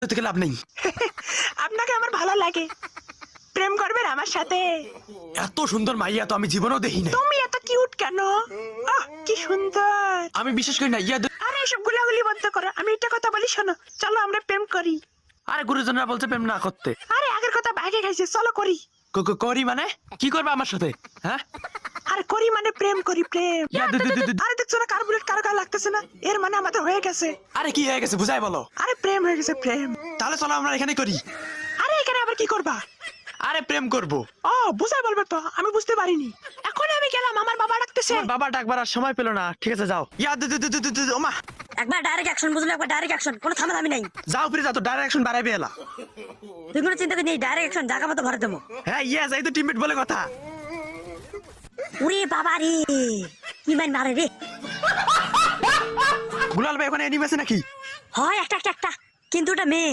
থেকে লাভ নেই। আপনাকে আমার ভালো লাগে, প্রেম করবেন আমার সাথে? এত সুন্দর মাইয়া তো আমি জীবনেও দেখি না। তুমি এত কিউট কেন? আহ কি সুন্দর। আমি বিশ্বাস করি না ইয়া। আরে এসব গুলাগুলি বন্ধ করো, আমি একটা কথা বলি শোনো, চলো আমরা প্রেম করি। আরে গুরুজনরা বলছে প্রেম না করতে। আরে আগের কথা ভাগে গেছে, চলো করি। করি মানে কি করবে আমার সাথে? হ্যাঁ আরে করি মানে প্রেম করি, প্রেম। ইয়া, আরে দেখছো না কার বুলেট কার গায়ে লাগতেছে না, এর মানে আমাদের হয়ে গেছে। আরে কি হয়ে গেছে বুঝাই বলো। আরে প্রেম হয়ে গেছে, প্রেম। তাহলে চলো আমরা এখানে করি। আরে এখানে আবার কি করবা? আরে প্রেম করব। ও বুঝাই বলবে তো, আমি বুঝতে পারিনি। এখন আমি গেলাম, আমার বাবা ডাকতেছে। তোমার বাবা ডাকবার আর সময় পেলো না। ঠিক আছে যাও। ইয়া ওমা একবার ডাইরেক্ট অ্যাকশন বুঝলে, একবার ডাইরেক্ট অ্যাকশন, কোনো থামাথামি নাই। যাও ফিরে যাও, তো ডাইরেকশন বাড়াইবে এলা। তুই কোনো চিন্তা করিস, ডাইরেক্ট অ্যাকশন, জায়গা মতো ভরে দেবো। হ্যাঁ ইয়েস, এই তো টিমমেট বলে কথা। উরে বাবা রে, কি মান মারে রে। গুলাল ভাই ওখানে এনিমি আছে নাকি? হয় একটা একটা একটা, কিন্তু ওটা মেয়ে।